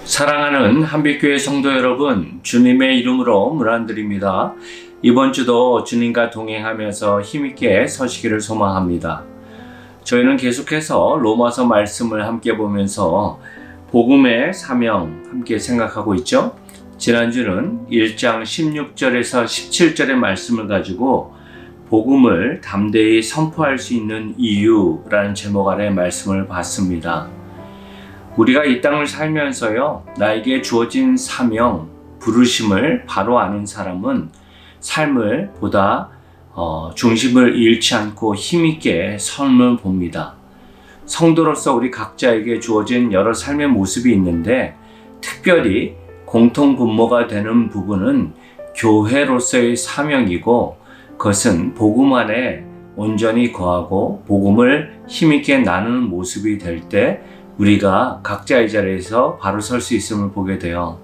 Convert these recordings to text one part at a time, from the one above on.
사랑하는 한빛교회 성도 여러분, 주님의 이름으로 문안드립니다. 이번 주도 주님과 동행하면서 힘있게 서시기를 소망합니다. 저희는 계속해서 로마서 말씀을 함께 보면서 복음의 사명 함께 생각하고 있죠. 지난주는 1장 16절에서 17절의 말씀을 가지고 복음을 담대히 선포할 수 있는 이유라는 제목 아래 말씀을 봤습니다. 우리가 이 땅을 살면서요, 나에게 주어진 사명, 부르심을 바로 아는 사람은 삶을 보다 중심을 잃지 않고 힘있게 삶을 봅니다. 성도로서 우리 각자에게 주어진 여러 삶의 모습이 있는데 특별히 공통 분모가 되는 부분은 교회로서의 사명이고, 그것은 복음 안에 온전히 거하고 복음을 힘있게 나누는 모습이 될 때 우리가 각자의 자리에서 바로 설 수 있음을 보게 돼요.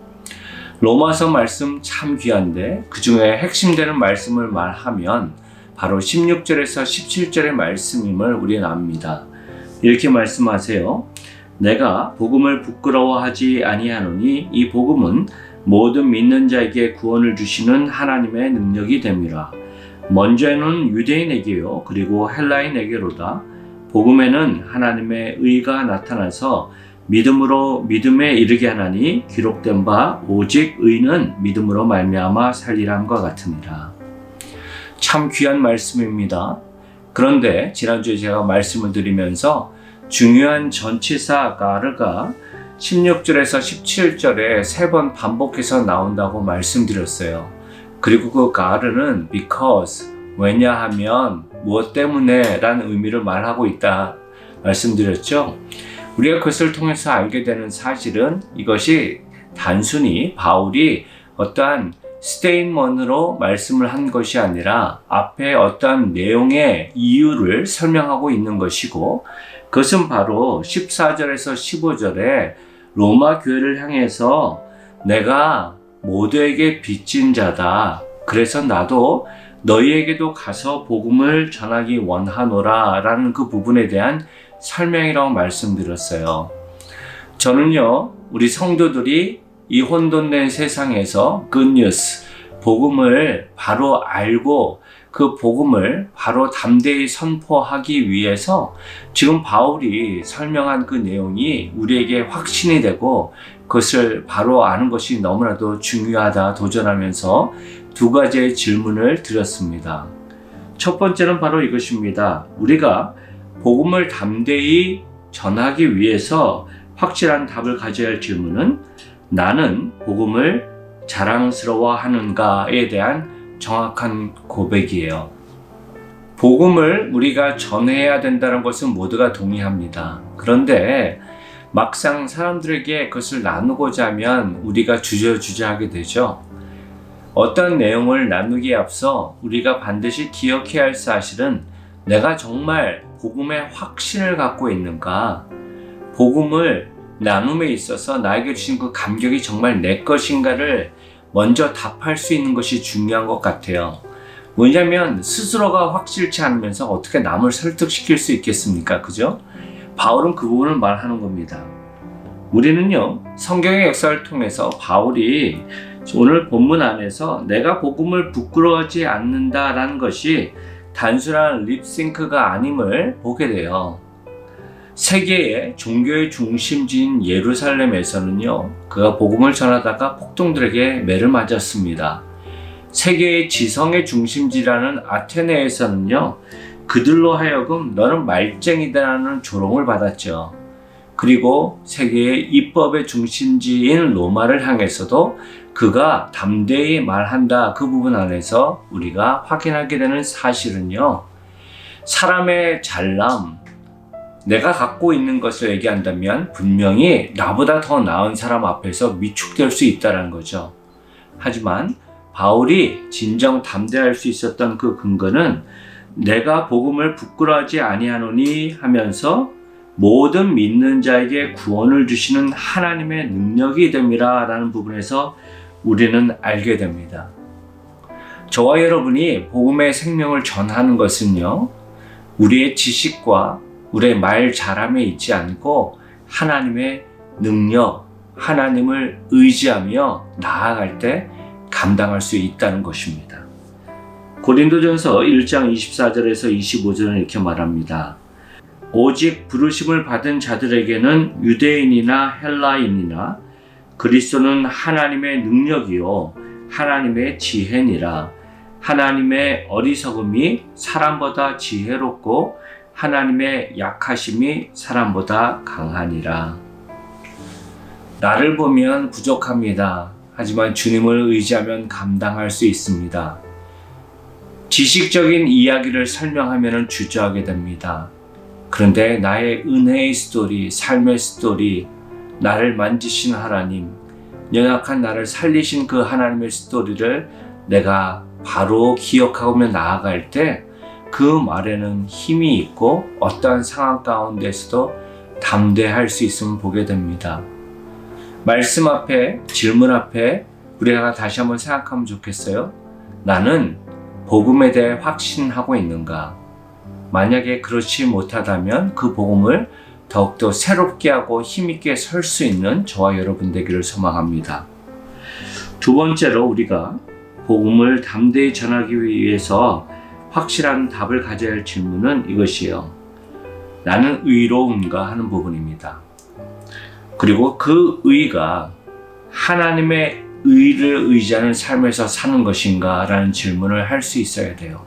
로마서 말씀 참 귀한데 그 중에 핵심되는 말씀을 말하면 바로 16절에서 17절의 말씀임을 우리는 압니다. 이렇게 말씀하세요. 내가 복음을 부끄러워하지 아니하노니 이 복음은 모든 믿는 자에게 구원을 주시는 하나님의 능력이 됨이라. 먼저는 유대인에게요, 그리고 헬라인에게로다. 복음에는 하나님의 의가 나타나서 믿음으로 믿음에 이르게 하나니 기록된 바 오직 의는 믿음으로 말미암아 살리람과 같으니라. 참 귀한 말씀입니다. 그런데 지난주에 제가 말씀을 드리면서 중요한 전치사 가르가 16절에서 17절에 3번 반복해서 나온다고 말씀드렸어요. 그리고 그 가르는 because, 왜냐하면 무엇 때문에 라는 의미를 말하고 있다 말씀드렸죠. 우리가 그것을 통해서 알게 되는 사실은 이것이 단순히 바울이 어떠한 스테인먼으로 말씀을 한 것이 아니라 앞에 어떠한 내용의 이유를 설명하고 있는 것이고, 그것은 바로 14절에서 15절에 로마 교회를 향해서 내가 모두에게 빚진 자다. 그래서 나도 너희에게도 가서 복음을 전하기 원하노라 라는 그 부분에 대한 설명이라고 말씀드렸어요. 저는요, 우리 성도들이 이 혼돈된 세상에서 굿뉴스, 복음을 바로 알고 그 복음을 바로 담대히 선포하기 위해서 지금 바울이 설명한 그 내용이 우리에게 확신이 되고 그것을 바로 아는 것이 너무나도 중요하다 도전하면서 2가지의 질문을 드렸습니다. 첫 번째는 바로 이것입니다. 우리가 복음을 담대히 전하기 위해서 확실한 답을 가져야 할 질문은 나는 복음을 자랑스러워하는가에 대한 정확한 고백이에요. 복음을 우리가 전해야 된다는 것은 모두가 동의합니다. 그런데 막상 사람들에게 그것을 나누고자 하면 우리가 주저주저하게 되죠. 어떤 내용을 나누기에 앞서 우리가 반드시 기억해야 할 사실은 내가 정말 복음의 확신을 갖고 있는가, 복음을 나눔에 있어서 나에게 주신 그 감격이 정말 내 것인가를 먼저 답할 수 있는 것이 중요한 것 같아요. 왜냐하면 스스로가 확실치 않으면서 어떻게 남을 설득시킬 수 있겠습니까? 그죠? 바울은 그 부분을 말하는 겁니다. 우리는요, 성경의 역사를 통해서 바울이 오늘 본문 안에서 내가 복음을 부끄러워하지 않는다라는 것이 단순한 립싱크가 아님을 보게 돼요. 세계의 종교의 중심지인 예루살렘에서는요, 그가 복음을 전하다가 폭동들에게 매를 맞았습니다. 세계의 지성의 중심지라는 아테네에서는요, 그들로 하여금 너는 말쟁이다라는 조롱을 받았죠. 그리고 세계의 입법의 중심지인 로마를 향해서도 그가 담대히 말한다, 그 부분 안에서 우리가 확인하게 되는 사실은요, 사람의 잘남, 내가 갖고 있는 것을 얘기한다면 분명히 나보다 더 나은 사람 앞에서 위축될 수 있다는 거죠. 하지만 바울이 진정 담대할 수 있었던 그 근거는 내가 복음을 부끄러워하지 아니하노니 하면서 모든 믿는 자에게 구원을 주시는 하나님의 능력이 됨이라 라는 부분에서 우리는 알게 됩니다. 저와 여러분이 복음의 생명을 전하는 것은요, 우리의 지식과 우리의 말 잘함에 있지 않고 하나님의 능력, 하나님을 의지하며 나아갈 때 감당할 수 있다는 것입니다. 고린도전서 1장 24절에서 25절은 이렇게 말합니다. 오직 부르심을 받은 자들에게는 유대인이나 헬라인이나 그리스도는 하나님의 능력이요 하나님의 지혜니라. 하나님의 어리석음이 사람보다 지혜롭고 하나님의 약하심이 사람보다 강하니라. 나를 보면 부족합니다. 하지만 주님을 의지하면 감당할 수 있습니다. 지식적인 이야기를 설명하면 주저하게 됩니다. 그런데 나의 은혜의 스토리, 삶의 스토리, 나를 만지신 하나님, 연약한 나를 살리신 그 하나님의 스토리를 내가 바로 기억하며 나아갈 때 그 말에는 힘이 있고 어떠한 상황 가운데서도 담대할 수 있음을 보게 됩니다. 말씀 앞에, 질문 앞에 우리가 다시 한번 생각하면 좋겠어요. 나는 복음에 대해 확신하고 있는가? 만약에 그렇지 못하다면 그 복음을 더욱더 새롭게 하고 힘있게 설 수 있는 저와 여러분 되기를 소망합니다. 두 번째로 우리가 복음을 담대히 전하기 위해서 확실한 답을 가져야 할 질문은 이것이에요. 나는 의로운가 하는 부분입니다. 그리고 그 의가 하나님의 의를 의지하는 삶에서 사는 것인가 라는 질문을 할 수 있어야 돼요.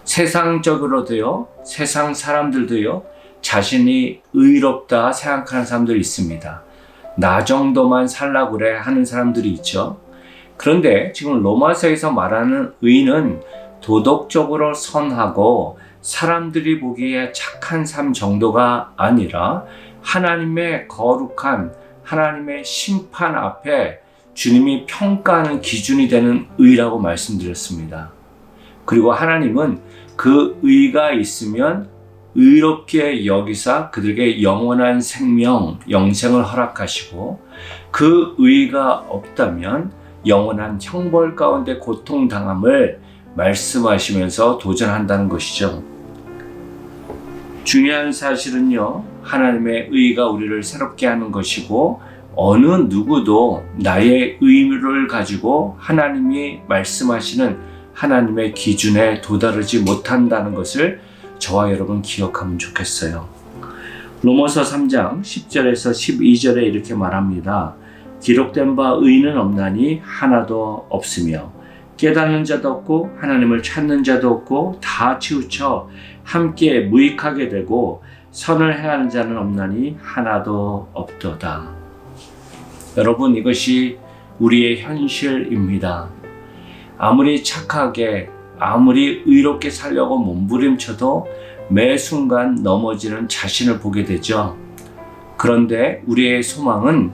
세상적으로도요, 세상 사람들도요, 자신이 의롭다 생각하는 사람들이 있습니다. 나 정도만 살라고 그래 하는 사람들이 있죠. 그런데 지금 로마서에서 말하는 의는 도덕적으로 선하고 사람들이 보기에 착한 삶 정도가 아니라 하나님의 거룩한 하나님의 심판 앞에 주님이 평가하는 기준이 되는 의라고 말씀드렸습니다. 그리고 하나님은 그 의가 있으면 의롭게 여기사 그들에게 영원한 생명, 영생을 허락하시고 그 의가 없다면 영원한 형벌 가운데 고통당함을 말씀하시면서 도전한다는 것이죠. 중요한 사실은요, 하나님의 의가 우리를 새롭게 하는 것이고 어느 누구도 나의 의무를 가지고 하나님이 말씀하시는 하나님의 기준에 도달하지 못한다는 것을 저와 여러분 기억하면 좋겠어요. 로마서 3장 10절에서 12절에 이렇게 말합니다. 기록된 바 의는 없나니 하나도 없으며 깨닫는 자도 없고 하나님을 찾는 자도 없고 다 치우쳐 함께 무익하게 되고 선을 행하는 자는 없나니 하나도 없도다. 여러분, 이것이 우리의 현실입니다. 아무리 착하게, 아무리 의롭게 살려고 몸부림쳐도 매 순간 넘어지는 자신을 보게 되죠. 그런데 우리의 소망은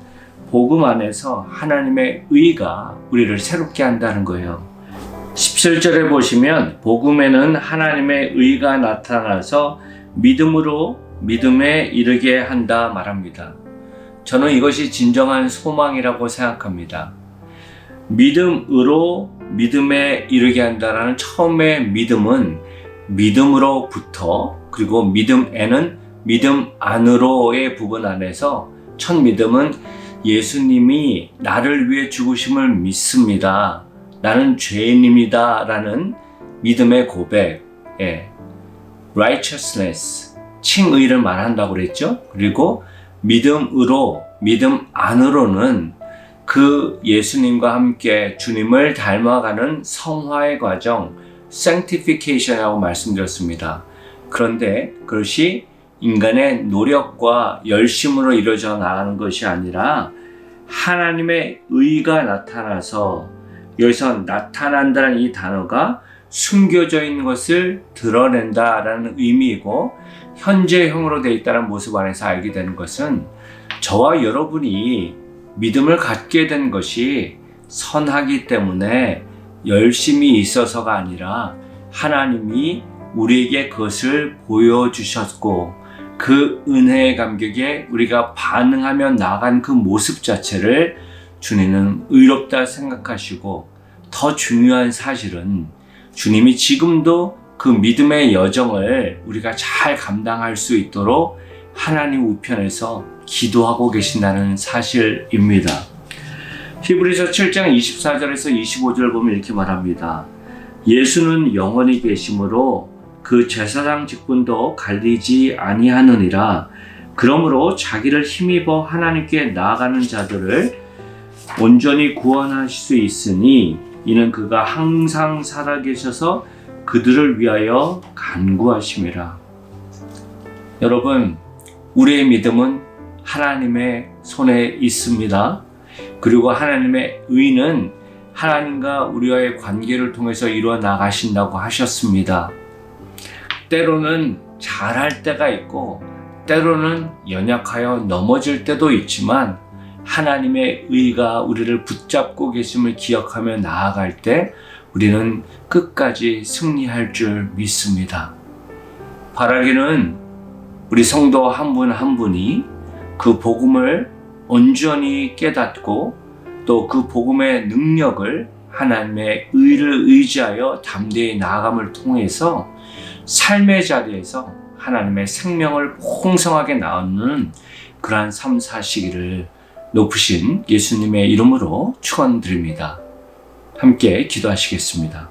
복음 안에서 하나님의 의가 우리를 새롭게 한다는 거예요. 17절에 보시면 복음에는 하나님의 의가 나타나서 믿음으로 믿음에 이르게 한다 말합니다. 저는 이것이 진정한 소망이라고 생각합니다. 믿음으로 믿음에 이르게 한다라는 처음의 믿음은 믿음으로부터, 그리고 믿음에는 믿음 안으로의 부분 안에서 첫 믿음은 예수님이 나를 위해 죽으심을 믿습니다. 나는 죄인입니다. 라는 믿음의 고백, righteousness, 칭의를 말한다고 그랬죠. 그리고 믿음으로, 믿음 안으로는 그 예수님과 함께 주님을 닮아가는 성화의 과정, sanctification이라고 말씀드렸습니다. 그런데 그것이 인간의 노력과 열심으로 이루어져 나가는 것이 아니라 하나님의 의가 나타나서, 여기서 나타난다는 이 단어가 숨겨져 있는 것을 드러낸다라는 의미이고 현재형으로 되어 있다는 모습 안에서 알게 되는 것은 저와 여러분이 믿음을 갖게 된 것이 선하기 때문에 열심히 있어서가 아니라 하나님이 우리에게 그것을 보여주셨고 그 은혜의 감격에 우리가 반응하며 나간 그 모습 자체를 주님은 의롭다 생각하시고, 더 중요한 사실은 주님이 지금도 그 믿음의 여정을 우리가 잘 감당할 수 있도록 하나님 우편에서 기도하고 계신다는 사실입니다. 히브리서 7장 24절에서 25절 보면 이렇게 말합니다. 예수는 영원히 계심으로 그 제사장 직분도 갈리지 아니하느니라. 그러므로 자기를 힘입어 하나님께 나아가는 자들을 온전히 구원하실 수 있으니 이는 그가 항상 살아계셔서 그들을 위하여 간구하심이라. 여러분, 우리의 믿음은 하나님의 손에 있습니다. 그리고 하나님의 의는 하나님과 우리와의 관계를 통해서 이루어 나가신다고 하셨습니다. 때로는 잘할 때가 있고 때로는 연약하여 넘어질 때도 있지만 하나님의 의가 우리를 붙잡고 계심을 기억하며 나아갈 때 우리는 끝까지 승리할 줄 믿습니다. 바라기는 우리 성도 한 분 한 분이 그 복음을 온전히 깨닫고 또 그 복음의 능력을 하나님의 의를 의지하여 담대히 나아감을 통해서 삶의 자리에서 하나님의 생명을 풍성하게 나누는 그러한 삶 사시기를 높으신 예수님의 이름으로 축원드립니다. 함께 기도하시겠습니다.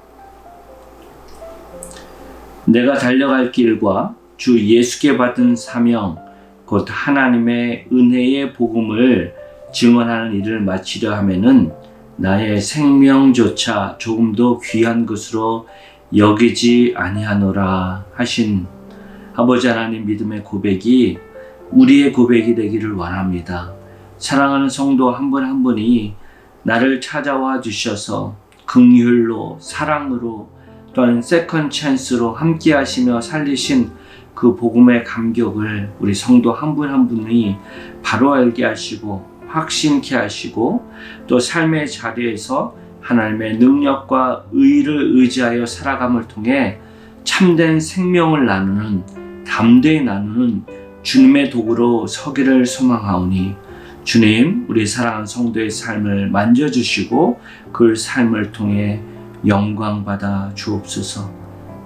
내가 달려갈 길과 주 예수께 받은 사명, 곧 하나님의 은혜의 복음을 증언하는 일을 마치려 하면은 나의 생명조차 조금도 귀한 것으로 여기지 아니하노라 하신 아버지 하나님 믿음의 고백이 우리의 고백이 되기를 원합니다. 사랑하는 성도 한 분 한 분이 나를 찾아와 주셔서 긍휼로 사랑으로 또한 세컨 찬스로 함께 하시며 살리신 그 복음의 감격을 우리 성도 한 분 한 분이 바로 알게 하시고 확신케 하시고 또 삶의 자리에서 하나님의 능력과 의를 의지하여 살아감을 통해 참된 생명을 나누는 담대히 나누는 주님의 도구로 서기를 소망하오니 주님, 우리 사랑하는 성도의 삶을 만져주시고 그 삶을 통해 영광 받아 주옵소서.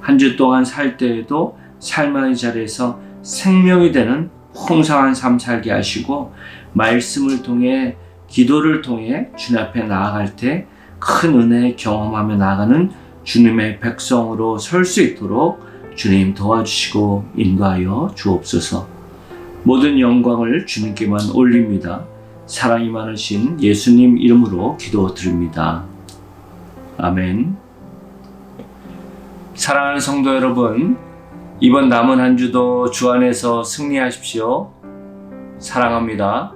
한 주 동안 살 때에도 삶의 자리에서 생명이 되는 풍성한 삶 살게 하시고 말씀을 통해 기도를 통해 주님 앞에 나아갈 때 큰 은혜 경험하며 나아가는 주님의 백성으로 설 수 있도록 주님 도와주시고 인도하여 주옵소서. 모든 영광을 주님께만 올립니다. 사랑이 많으신 예수님 이름으로 기도드립니다. 아멘. 사랑하는 성도 여러분, 이번 남은 한 주도 주 안에서 승리하십시오. 사랑합니다.